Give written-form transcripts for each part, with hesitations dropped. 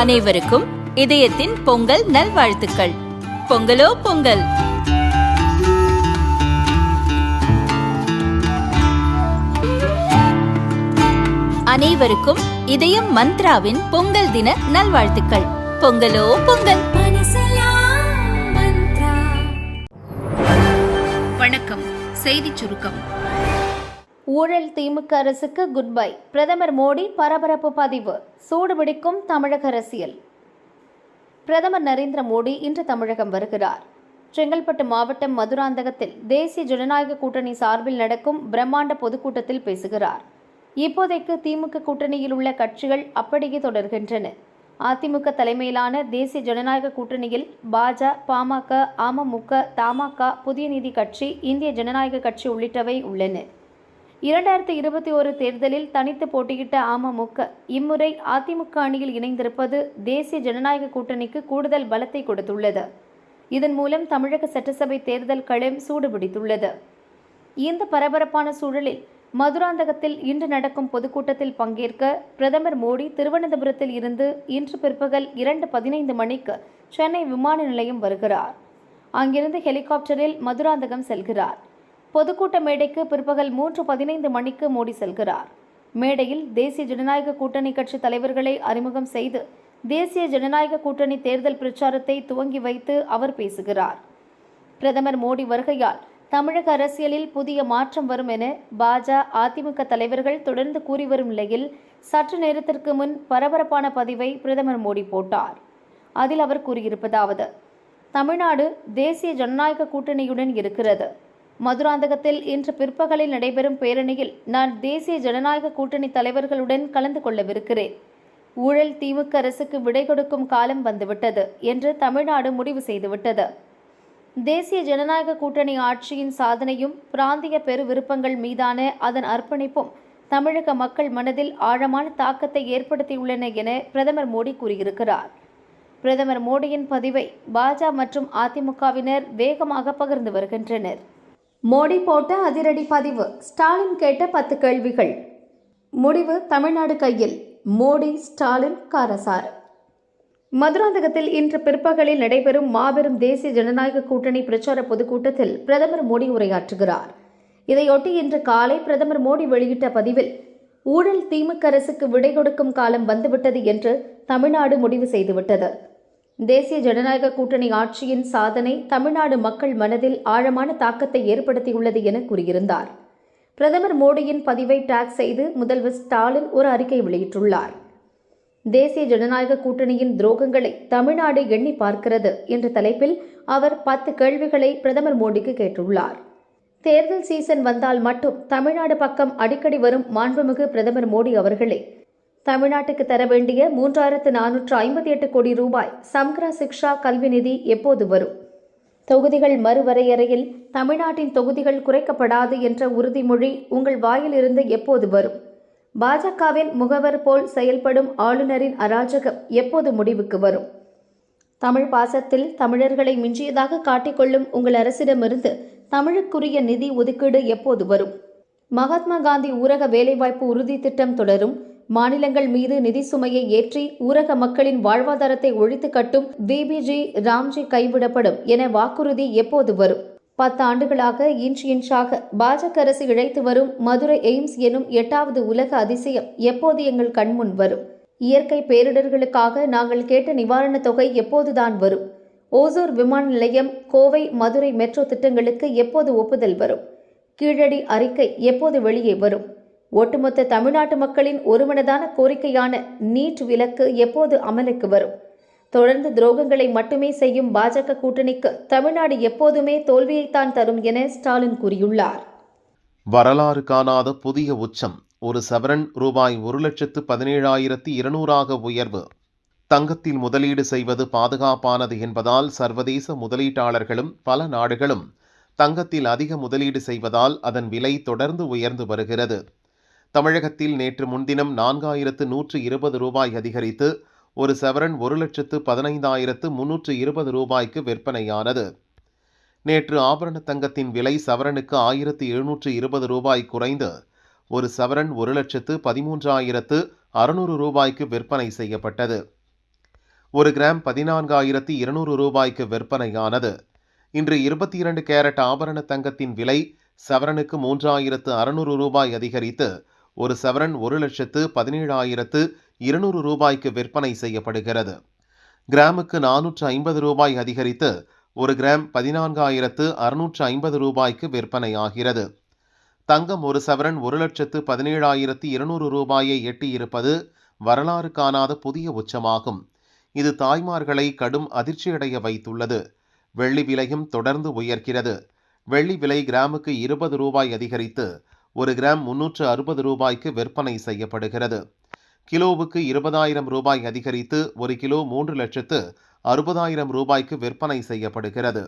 அனைவருக்கும் இதயத்தின் பொங்கல் நல்வாழ்த்துக்கள். பொங்கலோ பொங்கல். அனைவருக்கும் இதயம் மந்த்ராவின் பொங்கல் தின நல்வாழ்த்துக்கள். பொங்கலோ பொங்கல். வணக்கம். செய்தி சுருக்கம். ஊழல் திமுக அரசுக்கு குட் பை. பிரதமர் மோடி பரபரப்பு பதிவு. சூடுபிடிக்கும் தமிழக அரசியல். பிரதமர் நரேந்திர மோடி இன்று தமிழகம் வருகிறார். செங்கல்பட்டு மாவட்டம் மதுராந்தகத்தில் தேசிய ஜனநாயக கூட்டணி சார்பில் நடக்கும் பிரம்மாண்ட பொதுக்கூட்டத்தில் பேசுகிறார். இப்போதைக்கு திமுக கூட்டணியில் உள்ள கட்சிகள் அப்படியே தொடர்கின்றன. அதிமுக தலைமையிலான தேசிய ஜனநாயக கூட்டணியில் பாஜ, பாமக, அமமுக, தமாக, புதிய நீதி கட்சி, இந்திய ஜனநாயக கட்சி உள்ளிட்டவை உள்ளன. 2021 தேர்தலில் தனித்து போட்டியிட்ட அமமுக இம்முறை அதிமுக அணியில் இணைந்திருப்பது தேசிய ஜனநாயக கூட்டணிக்கு கூடுதல் பலத்தை கொடுத்துள்ளது. இதன் மூலம் தமிழக சட்டசபை தேர்தல் களம் சூடுபிடித்துள்ளது. இந்த பரபரப்பான சூழலில் மதுராந்தகத்தில் இன்று நடக்கும் பொதுக்கூட்டத்தில் பங்கேற்க பிரதமர் மோடி திருவனந்தபுரத்தில் இருந்து இன்று பிற்பகல் 2:15 மணிக்கு சென்னை விமான நிலையம் வருகிறார். அங்கிருந்து ஹெலிகாப்டரில் மதுராந்தகம் செல்கிறார். பொதுக்கூட்ட மேடைக்கு பிற்பகல் 3:15 மணிக்கு மோடி செல்கிறார். மேடையில் தேசிய ஜனநாயக கூட்டணி கட்சி தலைவர்களை அறிமுகம் செய்து தேசிய ஜனநாயக கூட்டணி தேர்தல் பிரச்சாரத்தை துவங்கி வைத்து அவர் பேசுகிறார். பிரதமர் மோடி வருகையால் தமிழக அரசியலில் புதிய மாற்றம் வரும் என பாஜ, அதிமுக தலைவர்கள் தொடர்ந்து கூறி வரும் நிலையில் சற்று நேரத்திற்கு முன் பரபரப்பான பதிவை பிரதமர் மோடி போட்டார். அதில் அவர் கூறியிருப்பதாவது: தமிழ்நாடு தேசிய ஜனநாயக கூட்டணியுடன் இருக்கிறது. மதுராந்தகத்தில் இன்று பிற்பகலில் நடைபெறும் பேரணியில் நான் தேசிய ஜனநாயக கூட்டணி தலைவர்களுடன் கலந்து கொள்ளவிருக்கிறேன். ஊழல் திமுக அரசுக்கு விடை கொடுக்கும் காலம் வந்துவிட்டது என்று தமிழ்நாடு முடிவு செய்துவிட்டது. தேசிய ஜனநாயக கூட்டணி ஆட்சியின் சாதனையும் பிராந்திய பெரு விருப்பங்கள் மீதான அதன் அர்ப்பணிப்பும் தமிழக மக்கள் மனதில் ஆழமான தாக்கத்தை ஏற்படுத்தியுள்ளன என பிரதமர் மோடி கூறியிருக்கிறார். பிரதமர் மோடியின் பதிவை பாஜ மற்றும் அதிமுகவினர் வேகமாக பகிர்ந்து வருகின்றனர். மோடி போட்ட அதிரடி பதிவு. ஸ்டாலின் கேட்ட 10 கேள்விகள். முடிவு தமிழ்நாடு கையில். மோடி ஸ்டாலின் காரசார். மதுராந்தகத்தில் இன்று பிற்பகலில் நடைபெறும் மாபெரும் தேசிய ஜனநாயக கூட்டணி பிரச்சார பொதுக்கூட்டத்தில் பிரதமர் மோடி உரையாற்றுகிறார். இதையொட்டி இன்று காலை பிரதமர் மோடி வெளியிட்ட பதிவில் ஊழல் திமுக அரசுக்கு விடை கொடுக்கும் காலம் வந்துவிட்டது என்று தமிழ்நாடு முடிவு செய்துவிட்டது. தேசிய ஜனநாயக கூட்டணி ஆட்சியின் சாதனை தமிழ்நாடு மக்கள் மனதில் ஆழமான தாக்கத்தை ஏற்படுத்தியுள்ளது என கூறியிருந்தார். பிரதமர் மோடியின் பதிவை டாக் செய்து முதல்வர் ஸ்டாலின் ஒரு அறிக்கை வெளியிட்டுள்ளார். தேசிய ஜனநாயக கூட்டணியின் துரோகங்களை தமிழ்நாடு எண்ணி பார்க்கிறது என்ற தலைப்பில் அவர் 10 கேள்விகளை பிரதமர் மோடிக்கு கேட்டுள்ளார். தேர்தல் சீசன் வந்தால் மட்டும் தமிழ்நாடு பக்கம் அடிக்கடி வரும் மாண்புமிகு பிரதமர் மோடி அவர்களே, தமிழ்நாட்டுக்கு தர வேண்டிய 3458 கோடி ரூபாய் சம்க்ரா சிக்ஷா கல்வி நிதி எப்போது வரும்? தொகுதிகள் மறுவரையறையில் தமிழ்நாட்டின் தொகுதிகள் குறைக்கப்படாது என்ற உறுதிமொழி உங்கள் வாயிலிருந்து எப்போது வரும்? பாஜகவின் முகவர் போல் செயல்படும் ஆளுநரின் அராஜகம் எப்போது முடிவுக்கு வரும்? தமிழ் பாசத்தில் தமிழர்களை மிஞ்சியதாக காட்டிக்கொள்ளும் உங்கள் அரசிடமிருந்து தமிழுக்குரிய நிதி ஒதுக்கீடு எப்போது வரும்? மகாத்மா காந்தி ஊரக வேலைவாய்ப்பு உறுதி திட்டம் தொடரும். மாநிலங்கள் மீது நிதி சுமையை ஏற்றி ஊரக மக்களின் வாழ்வாதாரத்தை ஒழித்து கட்டும் விபிஜி ராம்ஜி கைவிடப்படும் என வாக்குறுதி எப்போது வரும்? 10 ஆண்டுகளாக இன்ச்சாக பாஜக அரசு இழைத்து வரும் மதுரை எய்ம்ஸ் எனும் 8வது உலக அதிசயம் எப்போது எங்கள் கண்முன் வரும்? இயற்கை பேரிடர்களுக்காக நாங்கள் கேட்ட நிவாரணத் தொகை எப்போதுதான் வரும்? ஓசூர் விமான நிலையம், கோவை, மதுரை மெட்ரோ திட்டங்களுக்கு எப்போது ஒப்புதல் வரும்? கீழடி அறிக்கை எப்போது வெளியே வரும்? ஒட்டுமொத்த தமிழ்நாட்டு மக்களின் ஒருமனதான கோரிக்கையான நீட் விலக்கு எப்போது அமலுக்கு வரும்? தொடர்ந்து துரோகங்களை மட்டுமே செய்யும் பாஜக கூட்டணிக்கு தமிழ்நாடு எப்போதுமே தோல்வியைத்தான் தரும் என ஸ்டாலின் கூறியுள்ளார். வரலாறு காணாத புதிய உச்சம். ஒரு சவரன் ரூபாய் 1,17,200 உயர்வு. தங்கத்தில் முதலீடு செய்வது பாதுகாப்பானது என்பதால் சர்வதேச முதலீட்டாளர்களும் பல நாடுகளும் தங்கத்தில் அதிக முதலீடு செய்வதால் அதன் விலை தொடர்ந்து உயர்ந்து வருகிறது. தமிழகத்தில் நேற்று முன்தினம் 4,120 ரூபாய் அதிகரித்து ஒரு சவரன் 1,15,320 ரூபாய்க்கு விற்பனையானது. நேற்று ஆபரண தங்கத்தின் விலை சவரனுக்கு 1,720 ரூபாய் குறைந்து ஒரு சவரன் 1,13,600 ரூபாய்க்கு விற்பனை செய்யப்பட்டது. 1 கிராம் 14,200 ரூபாய்க்கு விற்பனையானது. இன்று 22 கேரட் ஆபரண தங்கத்தின் விலை சவரனுக்கு 3,600 ரூபாய் அதிகரித்து ஒரு சவரன் 1,17,200 ரூபாய்க்கு விற்பனை செய்யப்படுகிறது. கிராமுக்கு 450 ரூபாய் அதிகரித்து 1 கிராம் 14,650 ரூபாய்க்கு விற்பனையாகிறது. தங்கம் ஒரு சவரன் 1,17,200 ரூபாயை எட்டியிருப்பது வரலாறு காணாத புதிய உச்சமாகும். இது தாய்மார்களை கடும் அதிர்ச்சியடைய வைத்துள்ளது. வெள்ளி விலையும் தொடர்ந்து உயர்கிறது. வெள்ளி விலை கிராமுக்கு 20 ரூபாய் அதிகரித்து 1 கிராம் 360 ரூபாய்க்கு விற்பனை செய்யப்படுகிறது. கிலோவுக்கு 20,000 ரூபாய் அதிகரித்து 1 கிலோ 3,60,000 ரூபாய்க்கு விற்பனை செய்யப்படுகிறது.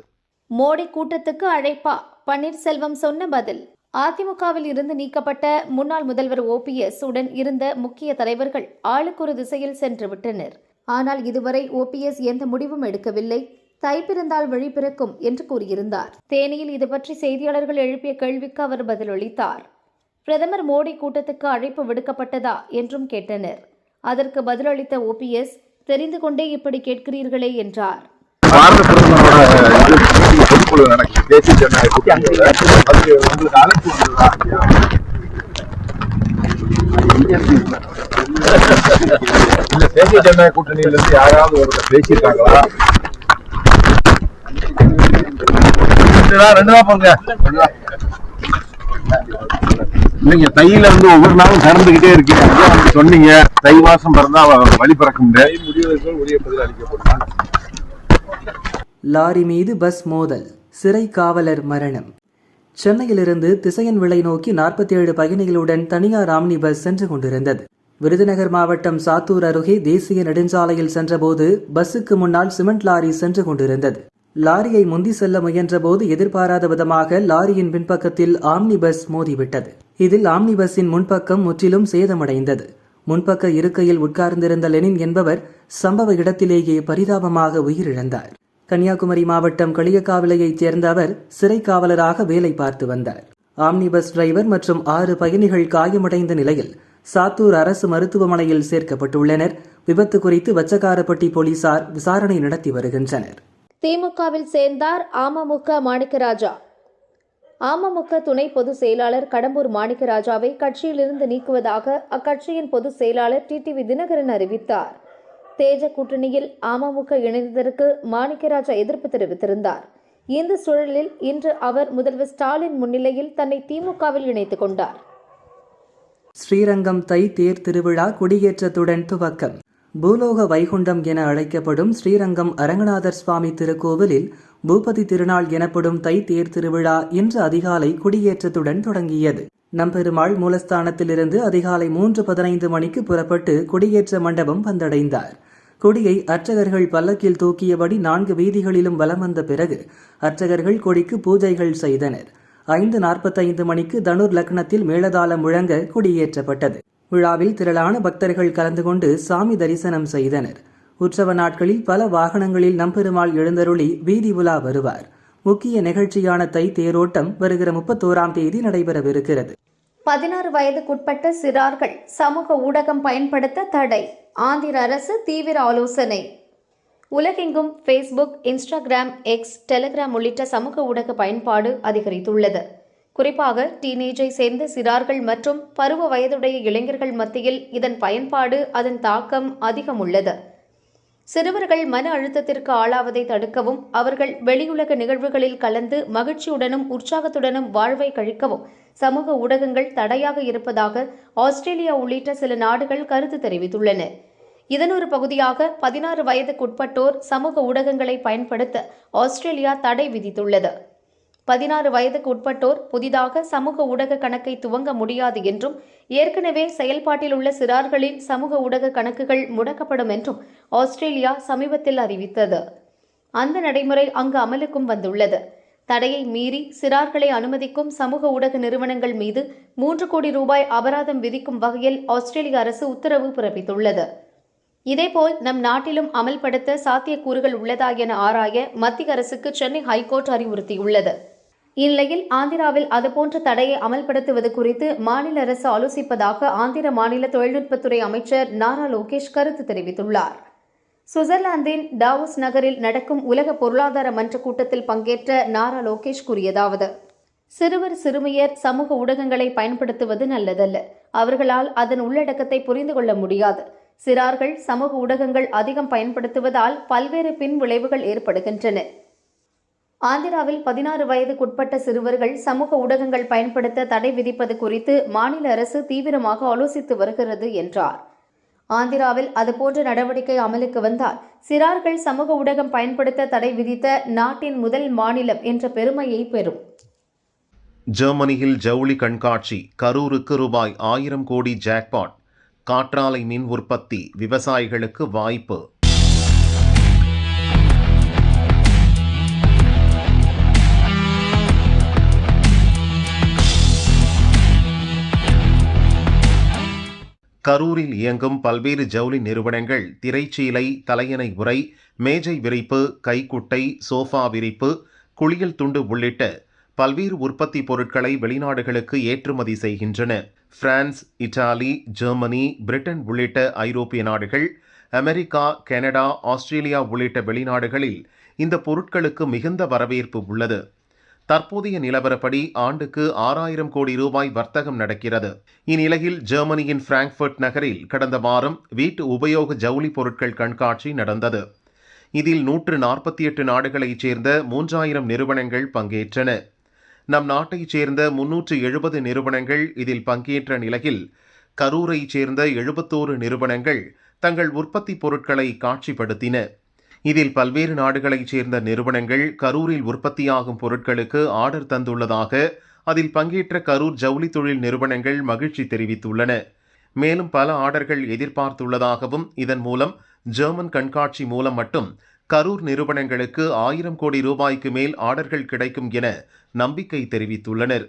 மோடி கூட்டத்துக்கு அழைப்பா? பன்னீர்செல்வம் சொன்ன பதில். அதிமுகவில் இருந்து நீக்கப்பட்ட முன்னாள் முதல்வர் OPS உடன் இருந்த முக்கிய தலைவர்கள் ஆளுக்கொரு திசையில் சென்று விட்டனர். ஆனால் இதுவரை OPS எந்த முடிவும் எடுக்கவில்லை. தை பிறந்தால் வழி பிறக்கும் என்று கூறியிருந்தார். தேனியில் இதுபற்றி செய்தியாளர்கள் எழுப்பிய கேள்விக்கு அவர் பதிலளித்தார். பிரதமர் மோடி கூட்டத்துக்கு அழைப்பு விடுக்கப்பட்டதா என்றும் கேட்டனர். அதற்கு பதிலளித்த OPS, தெரிந்து கொண்டே இப்படி கேட்கிறீர்களே என்றார். பாரத பிரதமரோட பொதுக்குழு நடக்குது, தேசிய ஜனநாயக கூட்டணியோட. அதுக்கு உங்களுக்கு அழைப்பு வந்ததா? இல்ல, தேசிய ஜனநாயக கூட்டணியிலிருந்து யாராவது ஒருத்தர் பேசியிருக்காங்களா? ரெண்டு தான் போங்க. இல்லைங்க, தையில இருந்து ஒவ்வொரு நாளும் திறந்துகிட்டே இருக்கீங்க. சொன்னீங்க தை மாசம் பிறந்தா வழி பிறக்கும். முடிவுகள் உரிய பதில் அளிக்கப்படும். லாரி மீது பஸ் மோதல், சிறை காவலர் மரணம். சென்னையிலிருந்து திசையன்விளை நோக்கி 47 பயணிகளுடன் தனியார் ஆம்னி பஸ் சென்று கொண்டிருந்தது. விருதுநகர் மாவட்டம் சாத்தூர் அருகே தேசிய நெடுஞ்சாலையில் சென்றபோது பஸ்ஸுக்கு முன்னால் சிமெண்ட் லாரி சென்று கொண்டிருந்தது. லாரியை முந்தி செல்ல முயன்றபோது எதிர்பாராத விதமாக லாரியின் பின்பக்கத்தில் ஆம்னி பஸ் மோதிவிட்டது. இதில் ஆம்னி பஸ்ஸின் முன்பக்கம் முற்றிலும் சேதமடைந்தது. முன்பக்க இருக்கையில் உட்கார்ந்திருந்த லெனின் என்பவர் சம்பவ இடத்திலேயே பரிதாபமாக உயிரிழந்தார். கன்னியாகுமரி மாவட்டம் களியக்காவிளையைச் சேர்ந்த அவர் சிறை காவலராக வேலை பார்த்து வந்தார். ஆம்னி பஸ் டிரைவர் மற்றும் 6 பயணிகள் காயமடைந்த நிலையில் சாத்தூர் அரசு மருத்துவமனையில் சேர்க்கப்பட்டுள்ளனர். விபத்து குறித்து வச்சக்காரப்பட்டி போலீசார் விசாரணை நடத்தி வருகின்றனர். திமுகவில் சேர்ந்தார் அமமுக மாணிக்கராஜா. அமமுக துணை பொதுச் செயலாளர் கடம்பூர் மாணிக்கராஜாவை கட்சியிலிருந்து நீக்குவதாக அக்கட்சியின் பொதுச் செயலாளர் டிடிவி தினகரன் அறிவித்தார். தேஜ கூட்டணியில் அமமுக இணைந்ததற்கு மாணிக்கராஜா எதிர்ப்பு தெரிவித்திருந்தார். இந்த சூழலில் இன்று அவர் முதல்வர் ஸ்டாலின் முன்னிலையில் தன்னை திமுகவில் இணைத்துக் கொண்டார். ஸ்ரீரங்கம் தை தேர் திருவிழா கொடியேற்றத்துடன் துவக்கம். பூலோக வைகுண்டம் என அழைக்கப்படும் ஸ்ரீரங்கம் அரங்கநாதர் சுவாமி திருக்கோவிலில் பூபதி திருநாள் எனப்படும் தை தேர் திருவிழா இன்று அதிகாலை கொடியேற்றத்துடன் தொடங்கியது. நம்பெருமாள் மூலஸ்தானத்திலிருந்து அதிகாலை 3:15 மணிக்கு புறப்பட்டு கொடியேற்ற மண்டபம் வந்தடைந்தார். கொடியை அர்ச்சகர்கள் பல்லக்கில் தூக்கியபடி 4 வீதிகளிலும் வலம் வந்த பிறகு அர்ச்சகர்கள் கொடிக்கு பூஜைகள் செய்தனர். 5:45 மணிக்கு தனுர் லக்னத்தில் மேளதாளம் முழங்க கொடியேற்றப்பட்டது. விழாவில் திரளான பக்தர்கள் கலந்து கொண்டு சாமி தரிசனம் செய்தனர். உற்சவ நாட்களில் பல வாகனங்களில் நம்பெருமாள் எழுந்தருளி வீதி உலா வருவார். முக்கிய நிகழ்ச்சியான தை தேரோட்டம் வருகிற 31ஆம் தேதி நடைபெறவிருக்கிறது. 16 வயதுக்குட்பட்ட சிறார்கள் சமூக ஊடகம் பயன்படுத்த தடை. ஆந்திர அரசு தீவிர ஆலோசனை. உலகெங்கும் ஃபேஸ்புக், இன்ஸ்டாகிராம், எக்ஸ், டெலிகிராம் உள்ளிட்ட சமூக ஊடக பயன்பாடு அதிகரித்துள்ளது. குறிப்பாக டீனேஜை சேர்ந்த சிறார்கள் மற்றும் பருவ வயதுடைய இளைஞர்கள் மத்தியில் இதன் பயன்பாடு, அதன் தாக்கம் அதிகம் உள்ளது. சிறுவர்கள் மன அழுத்தத்திற்கு ஆளாவதை தடுக்கவும், அவர்கள் வெளியுலக நிகழ்வுகளில் கலந்து மகிழ்ச்சியுடனும் உற்சாகத்துடனும் வாழ்வை கழிக்கவும் சமூக ஊடகங்கள் தடையாக இருப்பதாக ஆஸ்திரேலியா உள்ளிட்ட சில நாடுகள் கருத்து தெரிவித்துள்ளன. இதன் ஒரு பகுதியாக 16 வயதுக்குட்பட்டோர் சமூக ஊடகங்களை பயன்படுத்த ஆஸ்திரேலியா தடை விதித்துள்ளது. 16 வயதுக்கு உட்பட்டோர் புதிதாக சமூக ஊடக கணக்கை துவங்க முடியாது என்றும், ஏற்கனவே செயல்பாட்டில் உள்ள சிறார்களின் சமூக ஊடக கணக்குகள் முடக்கப்படும் என்றும் ஆஸ்திரேலியா சமீபத்தில் அறிவித்தது. அந்த நடைமுறை அங்கு அமலுக்கும் வந்துள்ளது. தடையை மீறி சிறார்களை அனுமதிக்கும் சமூக ஊடக நிறுவனங்கள் மீது 3 கோடி ரூபாய் அபராதம் விதிக்கும் வகையில் ஆஸ்திரேலிய அரசு உத்தரவு பிறப்பித்துள்ளது. இதேபோல் நம் நாட்டிலும் அமல்படுத்த சாத்தியக்கூறுகள் உள்ளதா என ஆராய மத்திய அரசுக்கு சென்னை ஹைகோர்ட் அறிவுறுத்தியுள்ளது. இந்நிலையில் ஆந்திராவில் அதுபோன்ற தடையை அமல்படுத்துவது குறித்து மாநில அரசு ஆலோசிப்பதாக ஆந்திர மாநில தொழில்நுட்பத்துறை அமைச்சர் நாரா லோகேஷ் கருத்து தெரிவித்துள்ளார். சுவிட்சர்லாந்தின் டாவோஸ் நகரில் நடக்கும் உலக பொருளாதார மன்ற கூட்டத்தில் பங்கேற்ற நாரா லோகேஷ் கூறியதாவது: சிறுவர் சிறுமியர் சமூக ஊடகங்களை பயன்படுத்துவது நல்லதல்ல. அவர்களால் அதன் உள்ளடக்கத்தை புரிந்து கொள்ள முடியாது. சிறார்கள் சமூக ஊடகங்கள் அதிகம் பயன்படுத்துவதால் பல்வேறு பின் விளைவுகள் ஏற்படுகின்றன. ஆந்திராவில் 16 வயதுக்குட்பட்ட சிறுவர்கள் சமூக ஊடகங்கள் பயன்படுத்த தடை விதிப்பது குறித்து மாநில அரசு தீவிரமாக ஆலோசித்து வருகிறது என்றார். ஆந்திராவில் அதுபோன்ற நடவடிக்கை அமலுக்கு வந்தால் சிறார்கள் சமூக ஊடகம் பயன்படுத்த தடை விதித்த நாட்டின் முதல் மாநிலம் என்ற பெருமையை பெறும். ஜெர்மனியில் ஜவுளி கண்காட்சி, கரூருக்கு ரூபாய் 1000 கோடி ஜாக்பாட், காற்றாலை மின் உற்பத்தி, விவசாயிகளுக்கு வாய்ப்பு. கரூரில் இயங்கும் பல்வேறு ஜவுளி நிறுவனங்கள் திரைச்சீலை, தலையணை உறை, மேஜை விரிப்பு, கைக்குட்டை, சோஃபா விரிப்பு, குளியல் துண்டு உள்ளிட்ட பல்வேறு உற்பத்தி பொருட்களை வெளிநாடுகளுக்கு ஏற்றுமதி செய்கின்றன. பிரான்ஸ், இத்தாலி, ஜெர்மனி, பிரிட்டன் உள்ளிட்ட ஐரோப்பிய நாடுகள், அமெரிக்கா, கனடா, ஆஸ்திரேலியா உள்ளிட்ட வெளிநாடுகளில் இந்த பொருட்களுக்கு மிகுந்த வரவேற்பு உள்ளது. தற்போதைய நிலவரப்படி ஆண்டுக்கு 6000 கோடி ரூபாய் வர்த்தகம் நடக்கிறது. இந்நிலையில் ஜெர்மனியின் பிராங்க்ஃபர்ட் நகரில் கடந்த வாரம் வீட்டு உபயோக ஜவுளி பொருட்கள் கண்காட்சி நடந்தது. இதில் 148 நாடுகளைச் சேர்ந்த 3000 நிறுவனங்கள் பங்கேற்றன. நம் நாட்டைச் சேர்ந்த 370 நிறுவனங்கள் இதில் பங்கேற்ற நிலையில் கரூரைச் சேர்ந்த 71 நிறுவனங்கள் தங்கள் உற்பத்தி பொருட்களை காட்சிப்படுத்தின. இதில் பல்வேறு நாடுகளைச் சேர்ந்த நிறுவனங்கள் கரூரில் உற்பத்தியாகும் பொருட்களுக்கு ஆர்டர் தந்துள்ளதாக அதில் பங்கேற்ற கரூர் ஜவுளி தொழில் நிறுவனங்கள் மகிழ்ச்சி தெரிவித்துள்ளன. மேலும் பல ஆர்டர்கள் எதிர்பார்த்துள்ளதாகவும் இதன் மூலம் ஜெர்மன் கண்காட்சி மூலம் மட்டும் கரூர் நிறுவனங்களுக்கு 1000 கோடி ரூபாய்க்கு மேல் ஆர்டர்கள் கிடைக்கும் என நம்பிக்கை தெரிவித்துள்ளனர்.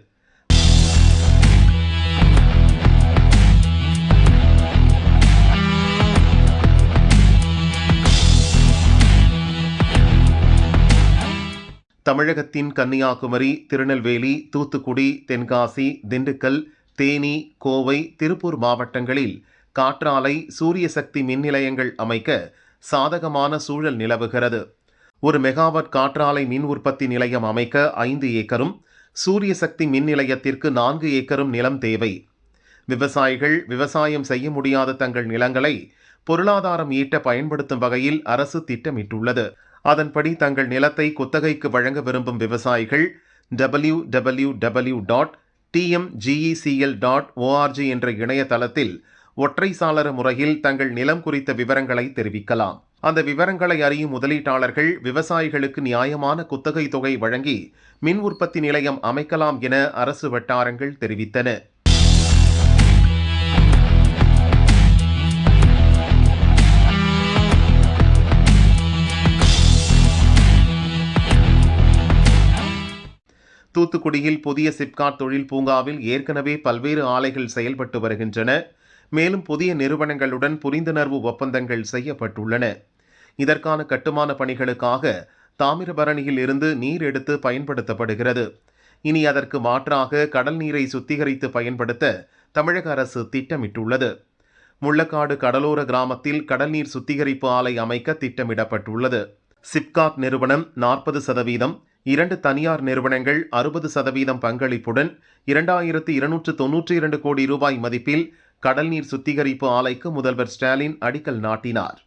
தமிழகத்தின் கன்னியாகுமரி, திருநெல்வேலி, தூத்துக்குடி, தென்காசி, திண்டுக்கல், தேனி, கோவை, திருப்பூர் மாவட்டங்களில் காற்றாலை, சூரிய சக்தி மின் நிலையங்கள் அமைக்க சாதகமான சூழல் நிலவுகிறது. 1 மெகாவாட் காற்றாலை மின் உற்பத்தி நிலையம் அமைக்க 5 ஏக்கரும், சூரிய சக்தி மின் நிலையத்திற்கு 4 ஏக்கரும் நிலம் தேவை. விவசாயிகள் விவசாயம் செய்ய முடியாத தங்கள் நிலங்களை பொருளாதாரம் ஈட்ட பயன்படுத்தும் வகையில் அரசு திட்டமிட்டுள்ளது. அதன்படி தங்கள் நிலத்தை குத்தகைக்கு வழங்க விரும்பும் விவசாயிகள் www.tmgecl.org என்ற இணையதளத்தில் ஒற்றை சாளர முறையில் தங்கள் நிலம் குறித்த விவரங்களை தெரிவிக்கலாம். அந்த விவரங்களை அறியும் முதலீட்டாளர்கள் விவசாயிகளுக்கு நியாயமான குத்தகை தொகை வழங்கி மின் உற்பத்தி நிலையம் அமைக்கலாம் என அரசு வட்டாரங்கள் தெரிவித்தன. தூத்துக்குடியில் புதிய சிப்காட் தொழில் பூங்காவில் ஏற்கனவே பல்வேறு ஆலைகள் செயல்பட்டு வருகின்றன. மேலும் புதிய நிறுவனங்களுடன் புரிந்துணர்வு ஒப்பந்தங்கள் செய்யப்பட்டுள்ளன. இதற்கான கட்டுமான பணிகளுக்காக தாமிரபரணியில் இருந்து நீர் எடுத்து பயன்படுத்தப்படுகிறது. இனி அதற்கு மாற்றாக கடல் நீரை சுத்திகரித்து பயன்படுத்த தமிழக அரசு திட்டமிட்டுள்ளது. முள்ளக்காடு கடலோர கிராமத்தில் கடல் நீர் சுத்திகரிப்பு ஆலை அமைக்க திட்டமிடப்பட்டுள்ளது. சிப்காட் நிறுவனம் 40%, 2 தனியார் நிறுவனங்கள் 60% பங்களிப்புடன் 2292 கோடி ரூபாய் மதிப்பில் கடல் நீர் சுத்திகரிப்பு ஆலைக்கு முதல்வர் ஸ்டாலின் அடிக்கல் நாட்டினார்.